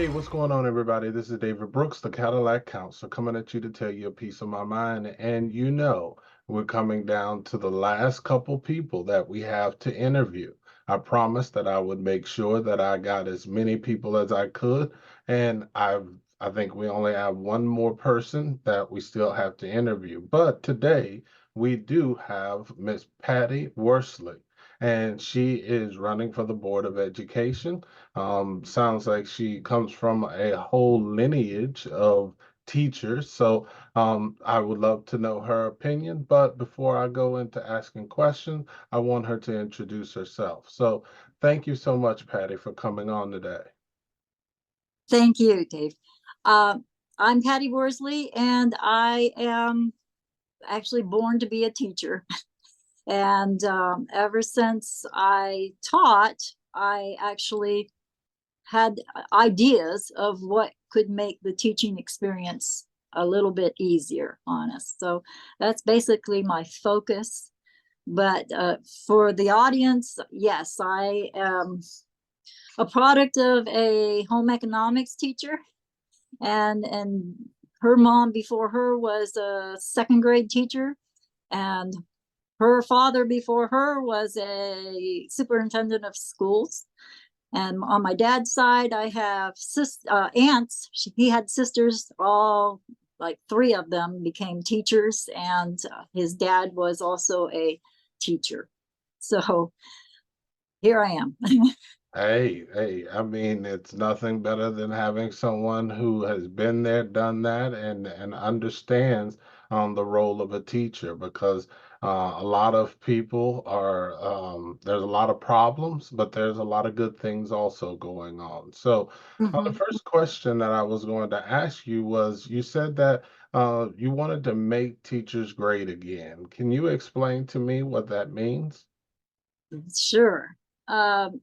Hey, what's going on, everybody? This is David Brooks, the Cadillac Counselor, coming at you to tell you a piece of my mind. And we're coming down to the last couple people that we have to interview. I promised that I would make sure that I got as many people as I could, and I think we only have one more person that we still have to interview. But today we do have Miss Patti Worsley, and she is running for the Board of Education. Sounds like she comes from a whole lineage of teachers. So I would love to know her opinion. But before I go into asking questions, I want her to introduce herself. So thank you so much, Patty, for coming on today. Thank you, Dave. Uh, I'm Patti Worsley, and I am actually born to be a teacher. And ever since I taught, I actually had ideas of what could make the teaching experience a little bit easier on us. So that's basically my focus. But for the audience, yes, I am a product of a home economics teacher, and her mom before her was a second grade teacher, and her father before her was a superintendent of schools. And on my dad's side, I have aunts. He had sisters, all like three of them became teachers, and his dad was also a teacher. So here I am. Hey, I mean, it's nothing better than having someone who has been there, done that, and understands the role of a teacher because a lot of people are there's a lot of problems, but there's a lot of good things also going on. So, the Mhm. first question that I was going to ask you was, you said that you wanted to make teachers great again. Can you explain to me what that means? Sure. Um,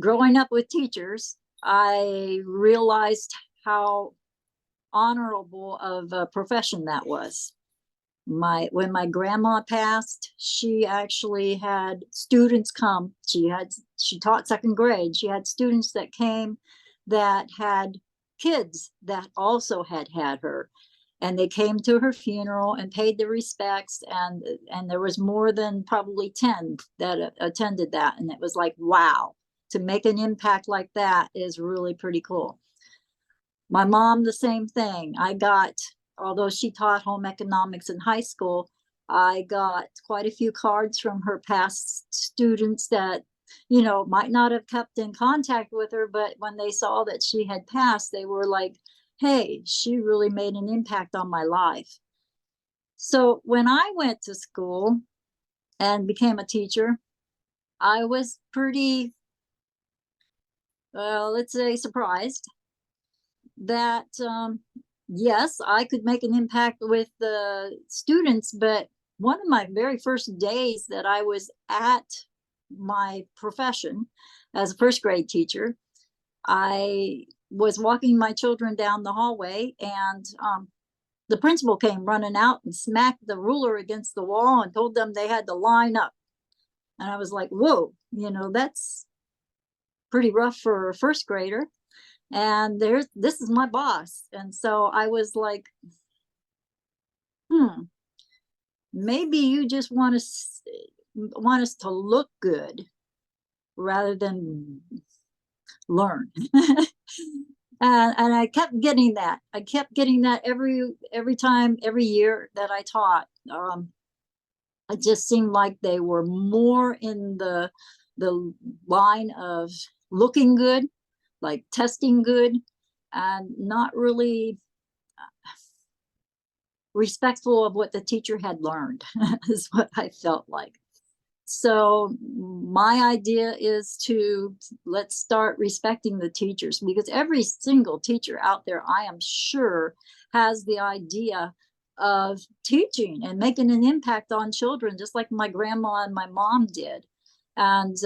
Growing up with teachers, I realized how honorable of a profession that was. When my grandma passed, she actually had students come. She taught second grade. She had students that came that had kids that also had her, and they came to her funeral and paid the respects, and there was more than probably 10 that attended that, and it was like, wow, to make an impact like that is really pretty cool. My mom, the same thing. Although she taught home economics in high school, I got quite a few cards from her past students that, might not have kept in contact with her, but when they saw that she had passed, they were like, hey, she really made an impact on my life. So when I went to school and became a teacher, I was pretty, well, let's say, surprised that yes, I could make an impact with the students, but one of my very first days that I was at my profession as a first grade teacher, I was walking my children down the hallway, and the principal came running out and smacked the ruler against the wall and told them they had to line up. And I was like, whoa, that's pretty rough for a first grader. And this is my boss. And so I was like, maybe you just want us to look good rather than learn. And I kept getting that. I kept getting that every time, every year that I taught. It just seemed like they were more in the line of looking good, like testing good, and not really respectful of what the teacher had learned is what I felt like. So my idea is to let's start respecting the teachers, because every single teacher out there, I am sure, has the idea of teaching and making an impact on children, just like my grandma and my mom did, and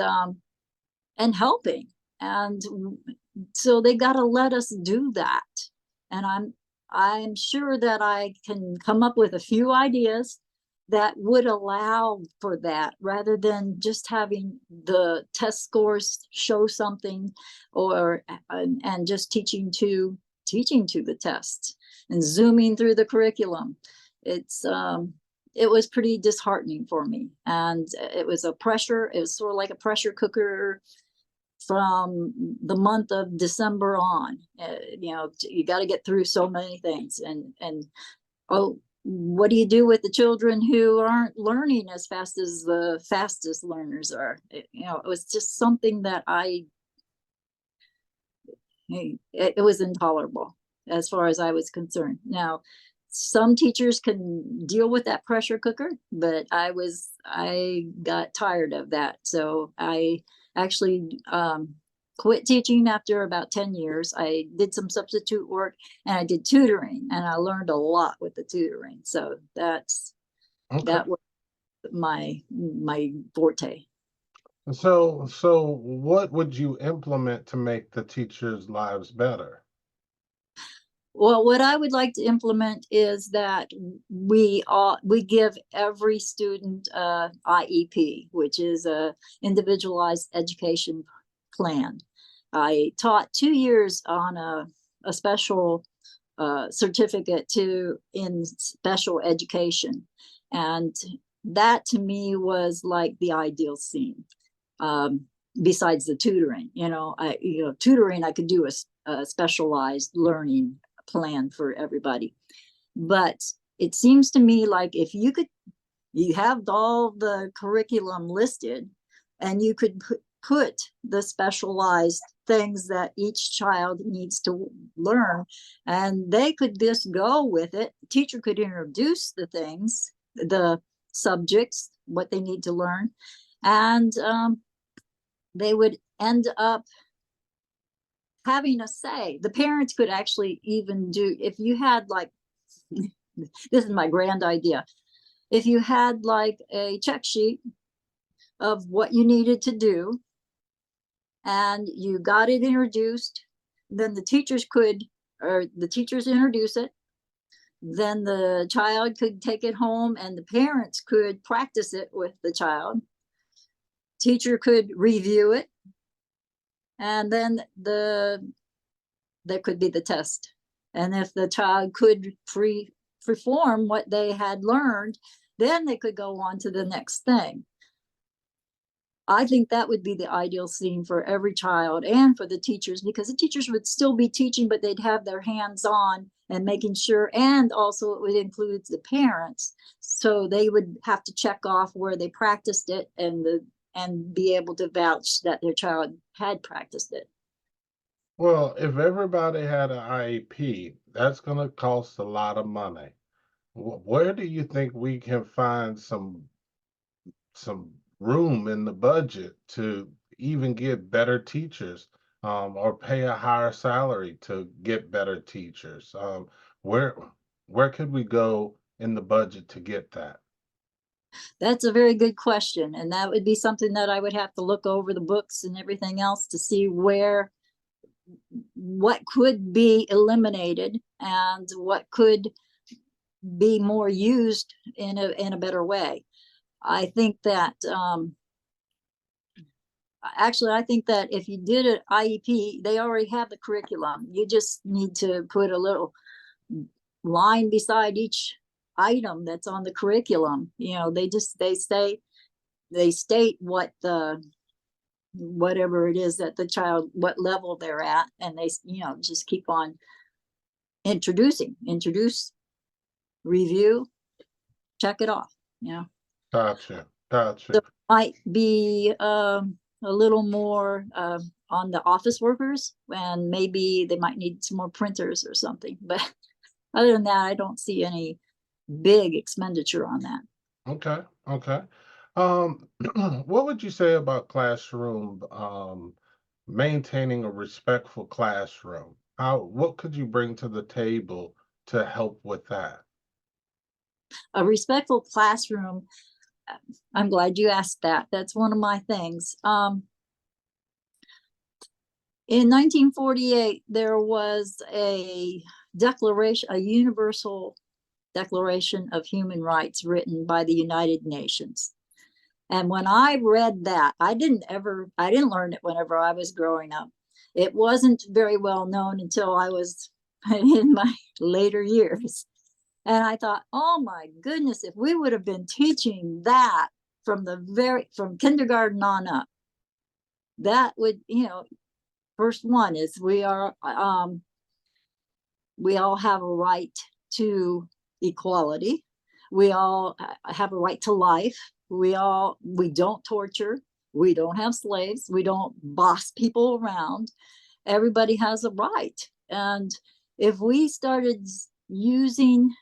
helping. And so they got to let us do that. And I'm sure that I can come up with a few ideas that would allow for that, rather than just having the test scores show something, or and just teaching to the tests and zooming through the curriculum. It was pretty disheartening for me, and it was sort of like a pressure cooker from the month of December on. You got to get through so many things, and oh, what do you do with the children who aren't learning as fast as the fastest learners are? It was just something that it was intolerable as far as I was concerned. Now, some teachers can deal with that pressure cooker, but I got tired of that. So I actually quit teaching after about 10 years. I did some substitute work, and I did tutoring, and I learned a lot with the tutoring. So that was my forte. So what would you implement to make the teachers' lives better? Well, what I would like to implement is that we give every student IEP, which is a individualized education plan. I taught 2 years on a special certificate in special education, and that to me was like the ideal scene. Besides the tutoring, tutoring, I could do a specialized learning plan for everybody. But it seems to me like if you have all the curriculum listed, and you could put the specialized things that each child needs to learn, and they could just go with it. The teacher could introduce the subjects, what they need to learn, and they would end up having a say. The parents could actually even if you had like, this is my grand idea. If you had like a check sheet of what you needed to do, and you got it introduced, then the teachers introduce it. Then the child could take it home, and the parents could practice it with the child. Teacher could review it, and then there could be the test. And if the child could perform what they had learned, then they could go on to the next thing. I think that would be the ideal scene for every child and for the teachers, because the teachers would still be teaching, but they'd have their hands on and making sure, and also it would include the parents. So they would have to check off where they practiced it, and be able to vouch that their child had practiced it. Well, if everybody had an IEP, that's going to cost a lot of money. Where do you think we can find some room in the budget to even get better teachers, or pay a higher salary to get better teachers? Where where could we go in the budget to get that? That's a very good question. And that would be something that I would have to look over the books and everything else to see what could be eliminated and what could be more used in a better way. I think that actually, I think that if you did an IEP, they already have the curriculum. You just need to put a little line beside each item that's on the curriculum. They state whatever it is that the child, what level they're at, and they just keep on introduce, review, check it off. Gotcha, So gotcha. might be a little more on the office workers, and maybe they might need some more printers or something. But other than that, I don't see any big expenditure on that. Okay, okay. Um, what would you say about classroom, maintaining a respectful classroom? What could you bring to the table to help with that? A respectful classroom, I'm glad you asked that. That's one of my things. In 1948, there was a declaration, a universal Declaration of Human Rights written by the United Nations. And when I read that, I didn't learn it whenever I was growing up. It wasn't very well known until I was in my later years. And I thought, oh my goodness, if we would have been teaching that from kindergarten on up, that would, first one is we all have a right to equality. We all have a right to life. We don't torture. We don't have slaves. We don't boss people around. Everybody has a right. And if we started using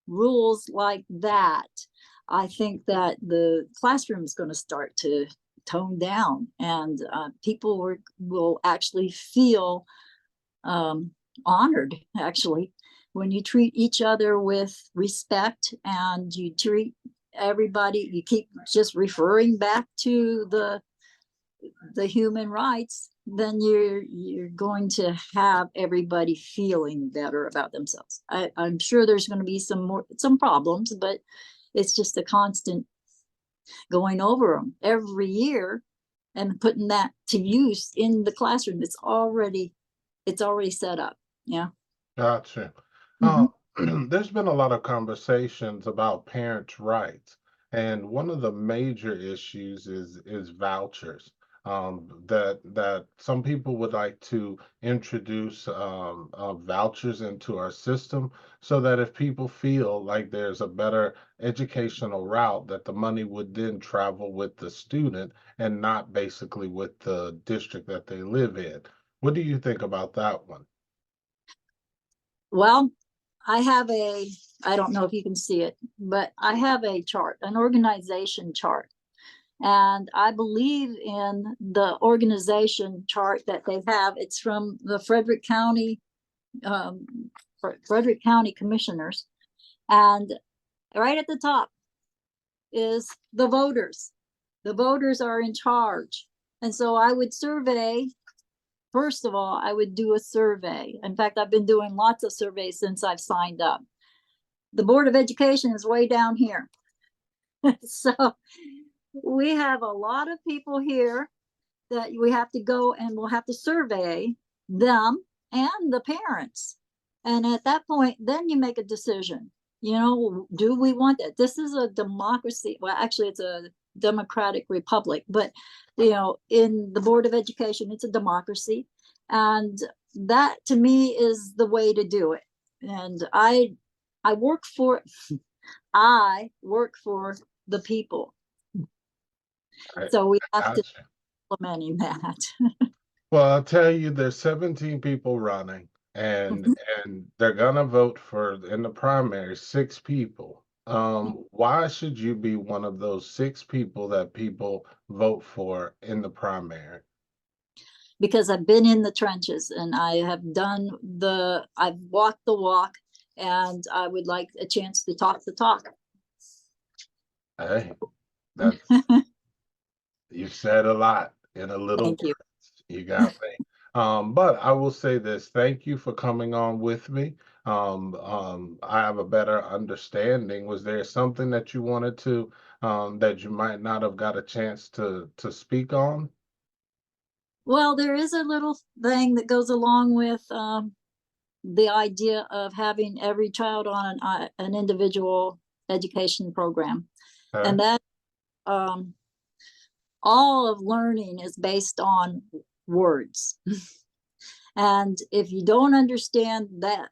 rules like that, I think that the classroom is going to start to tone down, and people will actually feel honored, actually, when you treat each other with respect and you treat everybody, you keep just referring back to the human rights, then you're going to have everybody feeling better about themselves. I'm sure there's going to be some problems, but it's just a constant going over them every year and putting that to use in the classroom. It's already set up. Yeah. Gotcha. Mhm. There's been a lot of conversations about parents' rights, and one of the major issues is vouchers. That some people would like to introduce vouchers into our system so that if people feel like there's a better educational route, that the money would then travel with the student and not basically with the district that they live in. What do you think about that one? Well, I don't know if you can see it, but I have a chart, an organization chart. And I believe in the organization chart that they have. It's from the um, Frederick County Commissioners. And right at the top is the voters. The voters are in charge. And so I would survey. First of all, I would do a survey. In fact, I've been doing lots of surveys since I've signed up. The Board of Education is way down here. So we have a lot of people here that we have to go, and we'll have to survey them and the parents. And at that point, then you make a decision. Do we want that? This is a democracy. Well, actually, it's a democratic republic, but in the Board of Education, it's a democracy. And that to me is the way to do it. And I work for the people. I, So we I have to gotcha. implementing that. Well, I'll tell you, there's 17 people running, and they're gonna vote for in the primary 6 people. Why should you be one of those 6 people that people vote for in the primary? Because I've been in the trenches and I've walked the walk, and I would like a chance to talk the talk. Hey, that's you've said a lot in a little Thank you. words. You got me. But I will say this, thank you for coming on with me. I have a better understanding. Was there something that you wanted to that you might not have got a chance to speak on? Well, there is a little thing that goes along with the idea of having every child on an individual education program, Okay. and that um, all of learning is based on words. And if you don't understand that,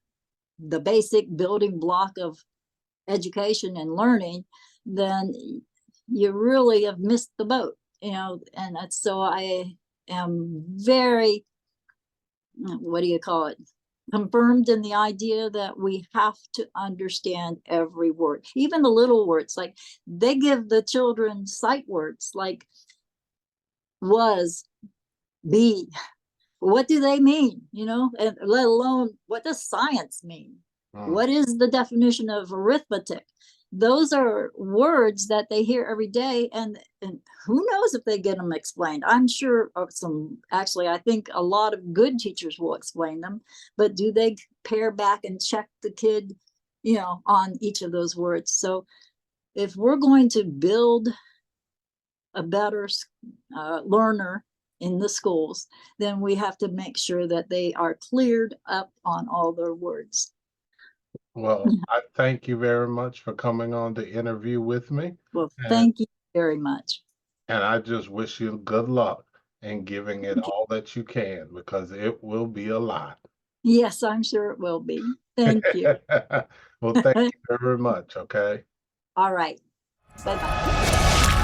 the basic building block of education and learning, then you really have missed the boat, and that's so I am very, what do you call it? Confirmed in the idea that we have to understand every word, even the little words. Like they give the children sight words like was, be. What do they mean? And let alone what does science mean? Mm, What is the definition of arithmetic? Those are words that they hear every day, and who knows if they get them explained. I'm sure of actually, I think a lot of good teachers will explain them, but do they pare back and check the kid on each of those words. So if we're going to build a better learner in the schools, then we have to make sure that they are cleared up on all their words. Well, I thank you very much for coming on the interview with me. Well, And, thank you very much. and I just wish you good luck in giving it Thank you. all that you can, because it will be a lot. Yes, I'm sure it will be. Thank you. Well, thank you very much. Okay. All right. Bye-bye.